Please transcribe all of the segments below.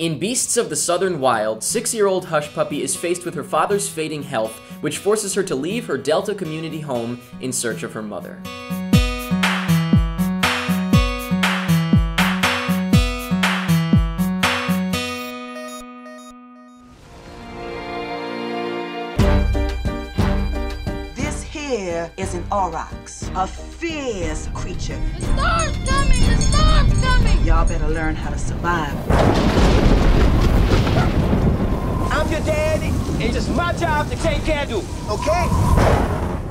In Beasts of the Southern Wild, 6-year-old Hush Puppy is faced with her father's fading health, which forces her to leave her Delta community home in search of her mother. This here is an aurochs, a fierce creature. The storm's coming! The storm's coming! Y'all better learn how to survive. I'm your daddy, and it's my job to take care of you, okay?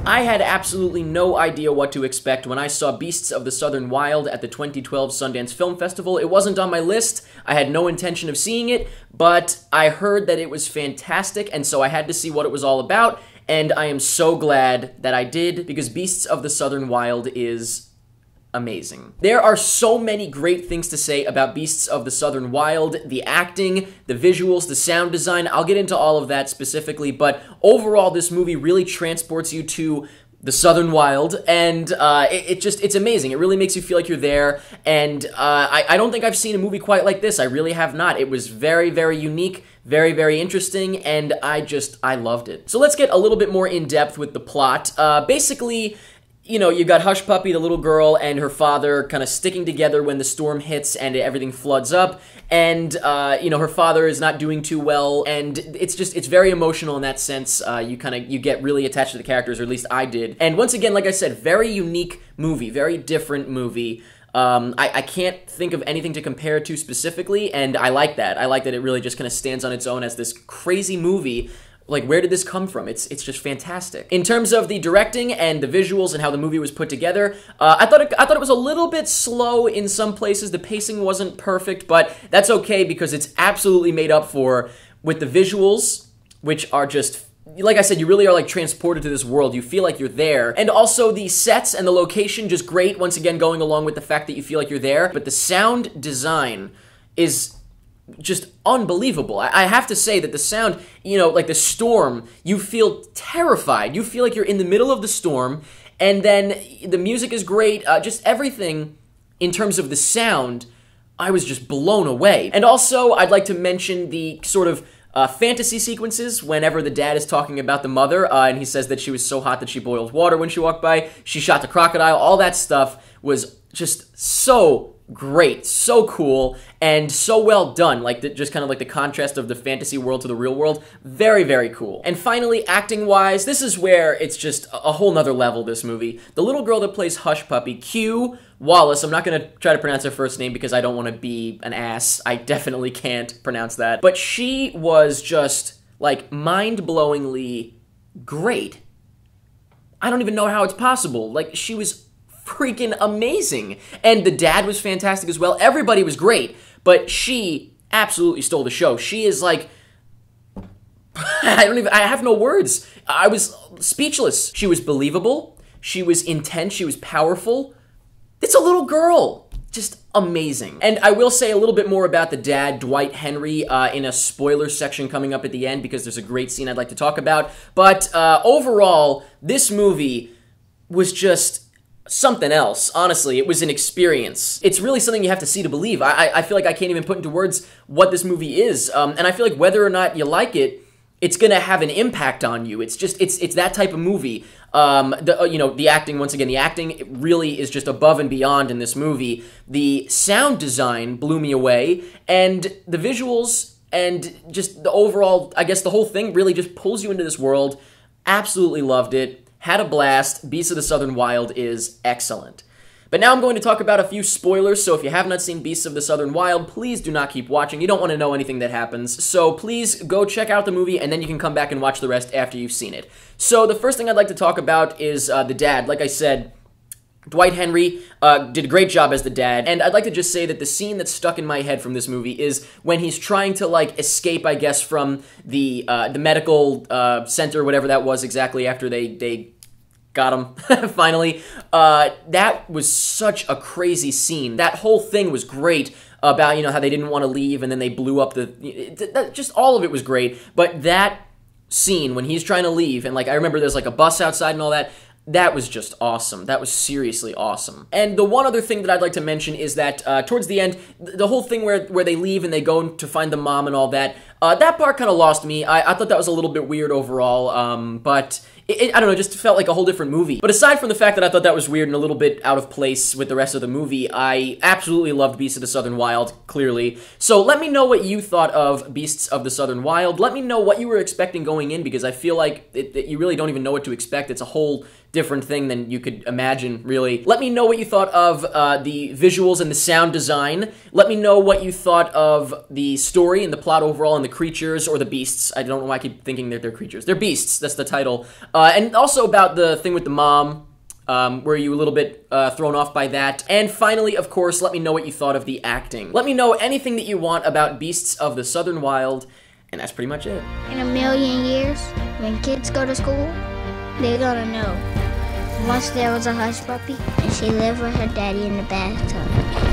I had absolutely no idea what to expect when I saw Beasts of the Southern Wild at the 2012 Sundance Film Festival. It wasn't on my list, I had no intention of seeing it, but I heard that it was fantastic, and so I had to see what it was all about, and I am so glad that I did, because Beasts of the Southern Wild is amazing. There are so many great things to say about Beasts of the Southern Wild, the acting, the visuals, the sound design. I'll get into all of that specifically, but overall this movie really transports you to the Southern Wild, and it's amazing. It really makes you feel like you're there, and I don't think I've seen a movie quite like this. I really have not. It was very, very unique, very, very interesting, and I loved it. So let's get a little bit more in depth with the plot. Basically, you know, you got Hush Puppy, the little girl, and her father kind of sticking together when the storm hits and everything floods up, and, you know, her father is not doing too well, and it's very emotional in that sense. You get really attached to the characters, or at least I did. And once again, like I said, very unique movie, very different movie. I can't think of anything to compare it to specifically, and I like that. I like that it really just kind of stands on its own as this crazy movie. Like, where did this come from? It's just fantastic. In terms of the directing and the visuals and how the movie was put together, I thought it was a little bit slow in some places. The pacing wasn't perfect, but that's okay because it's absolutely made up for with the visuals, which are just, like I said, you really are like transported to this world. You feel like you're there. And also the sets and the location, just great. Once again, going along with the fact that you feel like you're there. But the sound design is just unbelievable. I have to say that the sound, you know, like the storm, you feel terrified. You feel like you're in the middle of the storm, and then the music is great. Just everything in terms of the sound, I was just blown away. And also, I'd like to mention the sort of fantasy sequences whenever the dad is talking about the mother, and he says that she was so hot that she boiled water when she walked by. She shot the crocodile. All that stuff was just so great, so cool, and so well done. Like, just kind of like the contrast of the fantasy world to the real world. Very, very cool. And finally, acting-wise, this is where it's just a whole nother level, this movie. The little girl that plays Hush Puppy, Q Wallace, I'm not going to try to pronounce her first name because I don't want to be an ass. I definitely can't pronounce that. But she was just, like, mind-blowingly great. I don't even know how it's possible. Like, she was freaking amazing. And the dad was fantastic as well. Everybody was great, but she absolutely stole the show. She is like, I have no words. I was speechless. She was believable. She was intense. She was powerful. It's a little girl. Just amazing. And I will say a little bit more about the dad, Dwight Henry, in a spoiler section coming up at the end, because there's a great scene I'd like to talk about. But overall, this movie was just something else. Honestly, it was an experience. It's really something you have to see to believe. I feel like I can't even put into words what this movie is. And I feel like whether or not you like it, it's gonna have an impact on you. It's just, it's that type of movie. You know, the acting, once again, the acting really is just above and beyond in this movie. The sound design blew me away, and the visuals and just the overall, I guess the whole thing really just pulls you into this world. Absolutely loved it. Had a blast. Beasts of the Southern Wild is excellent. But now I'm going to talk about a few spoilers, so if you have not seen Beasts of the Southern Wild, please do not keep watching. You don't want to know anything that happens. So please go check out the movie, and then you can come back and watch the rest after you've seen it. So the first thing I'd like to talk about is the dad. Like I said, Dwight Henry did a great job as the dad, and I'd like to just say that the scene that's stuck in my head from this movie is when he's trying to, like, escape, I guess, from the medical center, whatever that was exactly, after they got him, finally. That was such a crazy scene. That whole thing was great about, you know, how they didn't want to leave, and then they blew up just all of it was great, but that scene when he's trying to leave, and, like, I remember there's, like, a bus outside and all that, that was just awesome. That was seriously awesome. And the one other thing that I'd like to mention is that towards the end, the whole thing where they leave and they go to find the mom and all that, that part kind of lost me. I thought that was a little bit weird overall, but I don't know, it just felt like a whole different movie. But aside from the fact that I thought that was weird and a little bit out of place with the rest of the movie, I absolutely loved Beasts of the Southern Wild, clearly. So let me know what you thought of Beasts of the Southern Wild. Let me know what you were expecting going in, because I feel like you really don't even know what to expect. It's a whole different thing than you could imagine, really. Let me know what you thought of the visuals and the sound design. Let me know what you thought of the story and the plot overall and the creatures, or the beasts. I don't know why I keep thinking that they're creatures. They're beasts, that's the title. And also about the thing with the mom. Were you a little bit thrown off by that? And finally, of course, let me know what you thought of the acting. Let me know anything that you want about Beasts of the Southern Wild, and that's pretty much it. In a million years, when kids go to school, they're gonna know. Once there was a hush puppy, and she lived with her daddy in the bathtub.